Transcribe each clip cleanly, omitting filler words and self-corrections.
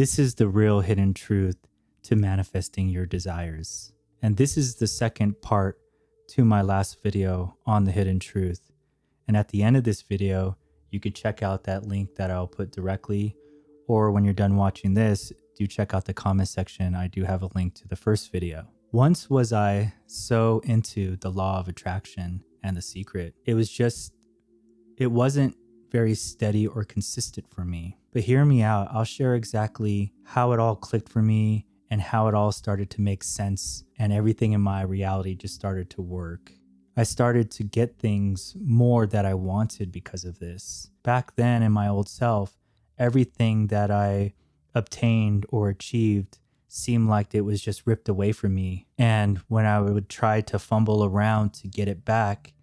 This is the real hidden truth to manifesting your desires. And this is the second part to my last video on the hidden truth. And at the end of this video, you could check out that link that I'll put directly, or when you're done watching this, do check out the comment section. I do have a link to the first video. Once was I so into the law of attraction and The Secret. It wasn't very steady or consistent for me. But hear me out. I'll share exactly how it all clicked for me and how it all started to make sense, and everything in my reality just started to work. I started to get things more that I wanted because of this. Back then in my old self, everything that I obtained or achieved seemed like it was just ripped away from me. And when I would try to fumble around to get it back,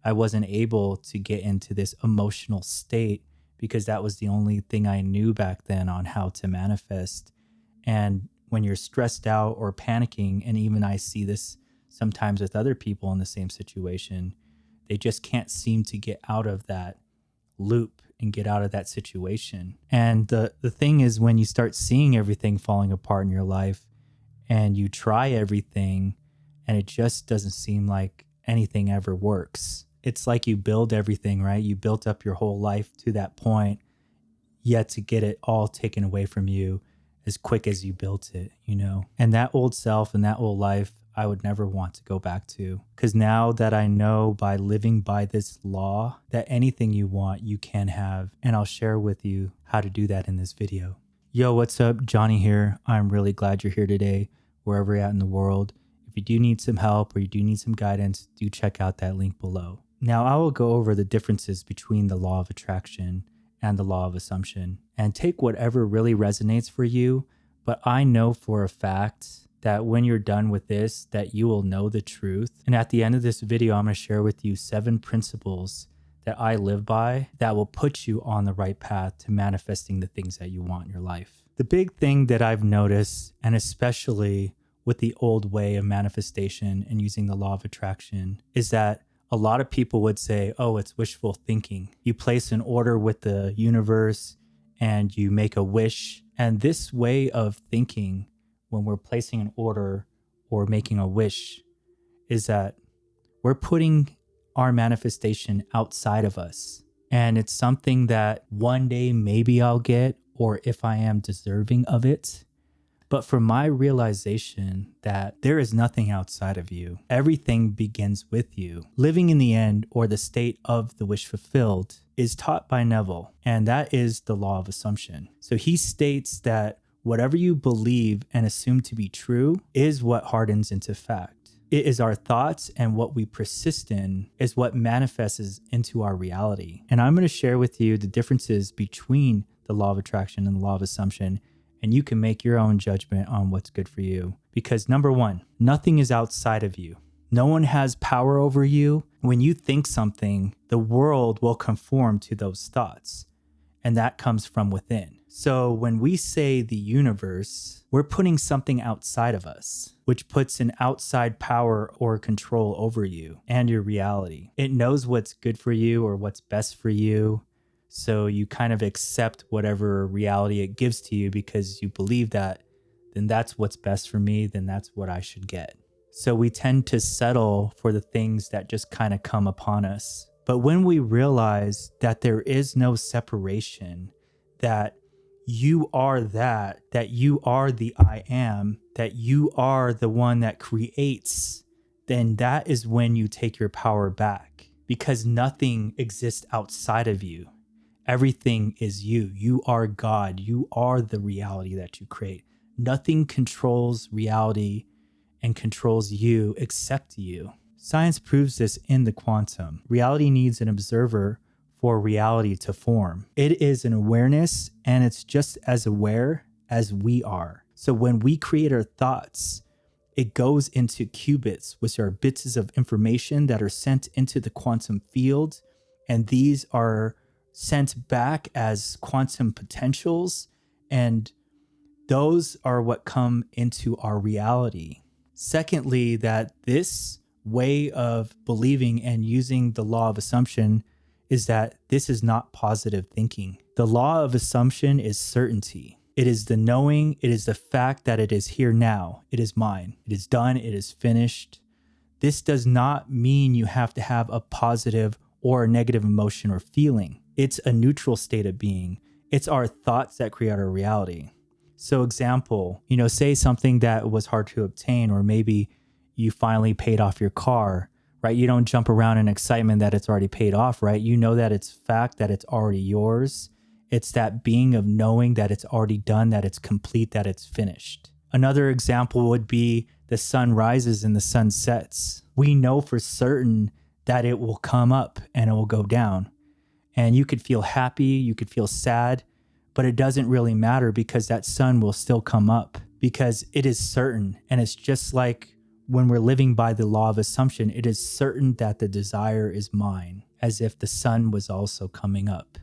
I wasn't able to get into this emotional state because that was the only thing I knew back then on how to manifest. And when you're stressed out or panicking, and even I see this sometimes with other people in the same situation, they just can't seem to get out of that loop and get out of that situation. And the thing is, when you start seeing everything falling apart in your life and you try everything and it just doesn't seem like anything ever works. It's like you build everything, right? You built up your whole life to that point, yet to get it all taken away from you as quick as you built it, you know? And that old self and that old life, I would never want to go back to. Because now that I know by living by this law that anything you want, you can have. And I'll share with you how to do that in this video. Yo, what's up? Johnny here. I'm really glad you're here today, wherever you're at in the world. If you do need some help or you do need some guidance, do check out that link below. Now, I will go over the differences between the law of attraction and the law of assumption and take whatever really resonates for you. But I know for a fact that when you're done with this, that you will know the truth. And at the end of this video, I'm going to share with you 7 principles that I live by that will put you on the right path to manifesting the things that you want in your life. The big thing that I've noticed, and especially with the old way of manifestation and using the law of attraction, is that a lot of people would say, oh, it's wishful thinking. You place an order with the universe and you make a wish. And this way of thinking, when we're placing an order or making a wish, is that we're putting our manifestation outside of us. And it's something that one day maybe I'll get, or if I am deserving of it. But for my realization that there is nothing outside of you, everything begins with you. Living in the end, or the state of the wish fulfilled, is taught by Neville, and that is the law of assumption. So he states that whatever you believe and assume to be true is what hardens into fact. It is our thoughts, and what we persist in is what manifests into our reality. And I'm going to share with you the differences between the law of attraction and the law of assumption, and you can make your own judgment on what's good for you. Because number one, nothing is outside of you. No one has power over you. When you think something, the world will conform to those thoughts, and that comes from within. So when we say the universe, we're putting something outside of us, which puts an outside power or control over you and your reality. It knows what's good for you or what's best for you. So you kind of accept whatever reality it gives to you because you believe that, then that's what's best for me, then that's what I should get. So we tend to settle for the things that just kind of come upon us. But when we realize that there is no separation, that you are that you are the I am, that you are the one that creates, then that is when you take your power back, because nothing exists outside of you. Everything is you. You are God. You are the reality that you create. Nothing controls reality and controls you except you. Science proves this in the quantum. Reality needs an observer for reality to form. It is an awareness, and it's just as aware as we are. So when we create our thoughts, it goes into qubits, which are bits of information that are sent into the quantum field, and these are sent back as quantum potentials, and those are what come into our reality. Secondly, that this way of believing and using the law of assumption is that this is not positive thinking. The law of assumption is certainty. It is the knowing, it is the fact that it is here now. It is mine. It is done. It is finished. This does not mean you have to have a positive or a negative emotion or feeling. It's a neutral state of being. It's our thoughts that create our reality. So example, say something that was hard to obtain, or maybe you finally paid off your car, right? You don't jump around in excitement that it's already paid off, right? You know that it's fact, that it's already yours. It's that being of knowing that it's already done, that it's complete, that it's finished. Another example would be the sun rises and the sun sets. We know for certain that it will come up and it will go down. And you could feel happy, you could feel sad, but it doesn't really matter because that sun will still come up because it is certain. And it's just like when we're living by the law of assumption, it is certain that the desire is mine, as if the sun was also coming up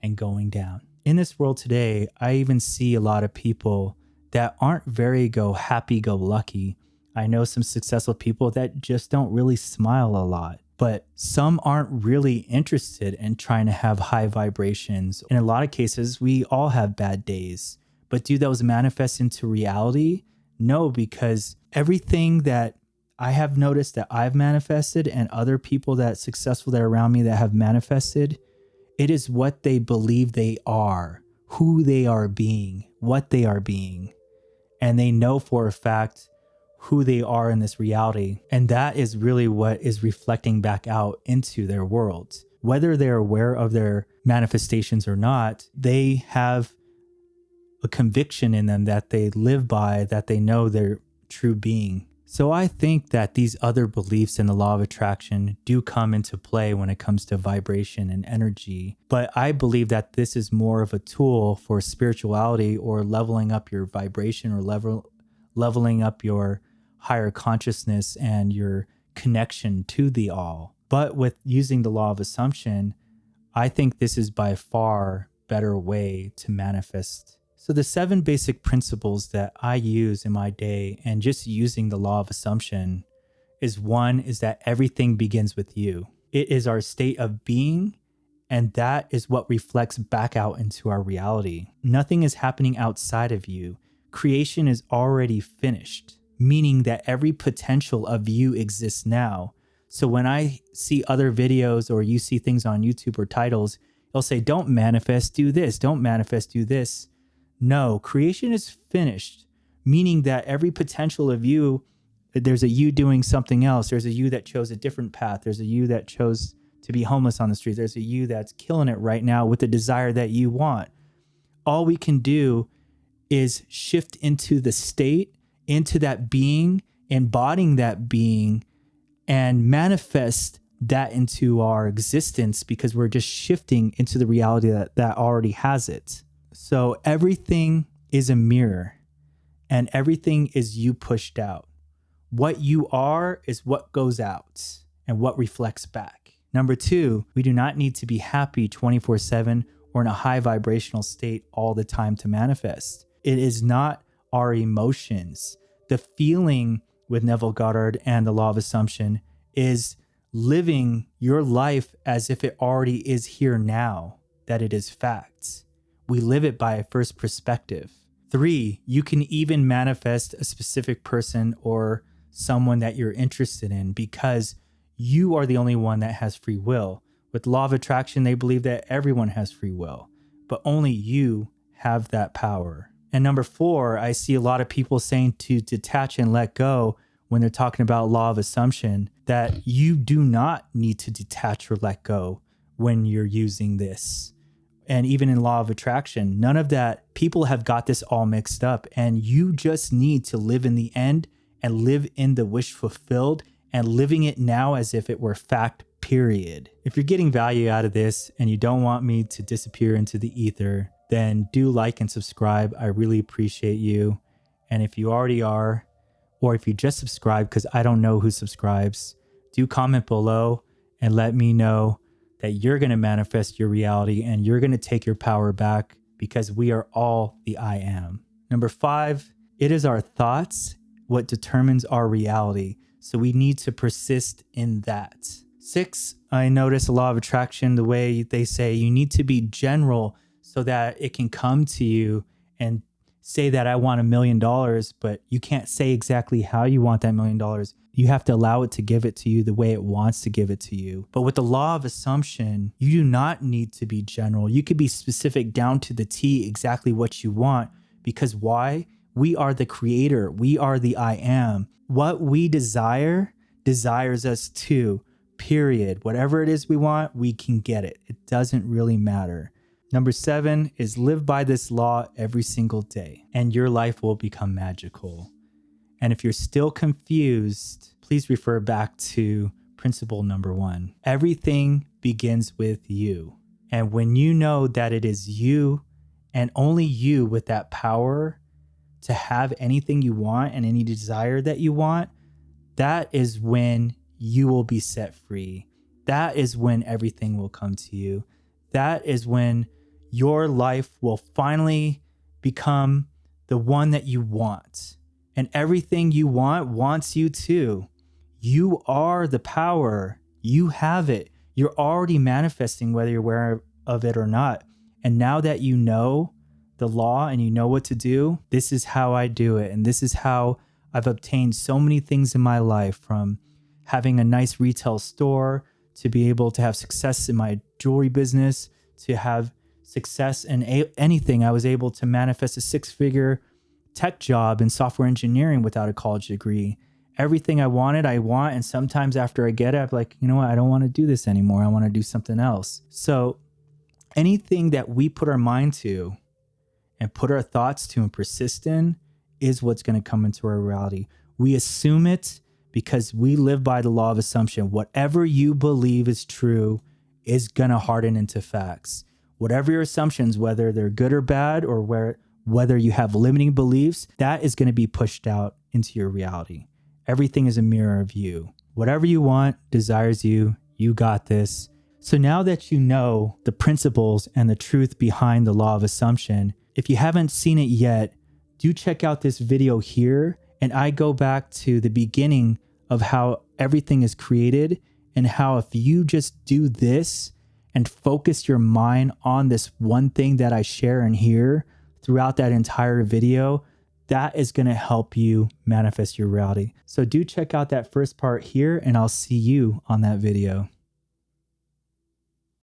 and going down. In this world today, I even see a lot of people that aren't very happy-go-lucky. I know some successful people that just don't really smile a lot, but some aren't really interested in trying to have high vibrations. In a lot of cases, we all have bad days, but do those manifest into reality? No, because everything that I have noticed that I've manifested and other people that successful that are around me that have manifested, it is what they believe they are, who they are being, what they are being. And they know for a fact who they are in this reality. And that is really what is reflecting back out into their world. Whether they're aware of their manifestations or not, they have a conviction in them that they live by, that they know their true being. So I think that these other beliefs in the law of attraction do come into play when it comes to vibration and energy. But I believe that this is more of a tool for spirituality or leveling up your vibration or leveling up your higher consciousness and your connection to the all. But with using the law of assumption, I think this is by far better way to manifest. So the 7 basic principles that I use in my day and just using the law of assumption is, 1 is that everything begins with you. It is our state of being, and that is what reflects back out into our reality. Nothing is happening outside of you. Creation is already finished, meaning that every potential of you exists now. So when I see other videos or you see things on YouTube or titles, they'll say, don't manifest, do this. Don't manifest, do this. No, creation is finished, meaning that every potential of you, there's a you doing something else. There's a you that chose a different path. There's a you that chose to be homeless on the street. There's a you that's killing it right now with the desire that you want. All we can do is shift into the state, into that being, embodying that being, and manifest that into our existence because we're just shifting into the reality that already has it. So everything is a mirror and everything is you pushed out. What you are is what goes out and what reflects back. Number 2, we do not need to be happy 24/7 or in a high vibrational state all the time to manifest. It is not our emotions. The feeling with Neville Goddard and the law of assumption is living your life as if it already is here now, that it is facts. We live it by a first perspective. 3, you can even manifest a specific person or someone that you're interested in because you are the only one that has free will. With law of attraction, they believe that everyone has free will, but only you have that power. And number 4, I see a lot of people saying to detach and let go when they're talking about law of assumption, that you do not need to detach or let go when you're using this. And even in law of attraction, none of that. People have got this all mixed up, and you just need to live in the end and live in the wish fulfilled and living it now as if it were fact, period. If you're getting value out of this and you don't want me to disappear into the ether, then do like and subscribe. I really appreciate you. And if you already are, or if you just subscribe, because I don't know who subscribes, do comment below and let me know that you're going to manifest your reality and you're going to take your power back because we are all the I am. Number 5, it is our thoughts what determines our reality. So we need to persist in that. 6, I notice a law of attraction, the way they say you need to be general so that it can come to you and say that I want $1 million, but you can't say exactly how you want that $1 million. You have to allow it to give it to you the way it wants to give it to you. But with the law of assumption, you do not need to be general. You could be specific down to the T exactly what you want, because why? We are the creator. We are the I am. What we desire desires us too, period. Whatever it is we want, we can get it. It doesn't really matter. Number 7 is live by this law every single day, and your life will become magical. And if you're still confused, please refer back to principle number 1. Everything begins with you. And when you know that it is you and only you with that power to have anything you want and any desire that you want, that is when you will be set free. That is when everything will come to you. That is when your life will finally become the one that you want. And everything you want wants you too. You are the power. You have it. You're already manifesting whether you're aware of it or not. And now that you know the law and you know what to do, this is how I do it. And this is how I've obtained so many things in my life, from having a nice retail store to be able to have success in my jewelry business, to have success in anything. I was able to manifest a 6-figure tech job in software engineering without a college degree. Everything I wanted, I want. And sometimes after I get it, I'm like, you know what? I don't want to do this anymore. I want to do something else. So anything that we put our mind to and put our thoughts to and persist in is what's going to come into our reality. We assume it because we live by the law of assumption. Whatever you believe is true is going to harden into facts. Whatever your assumptions, whether they're good or bad, or whether you have limiting beliefs, that is going to be pushed out into your reality. Everything is a mirror of you. Whatever you want desires you. You got this. So now that you know the principles and the truth behind the law of assumption, if you haven't seen it yet, do check out this video here. And I go back to the beginning of how everything is created, and how if you just do this and focus your mind on this one thing that I share in here throughout that entire video, that is going to help you manifest your reality. So do check out that first part here, and I'll see you on that video.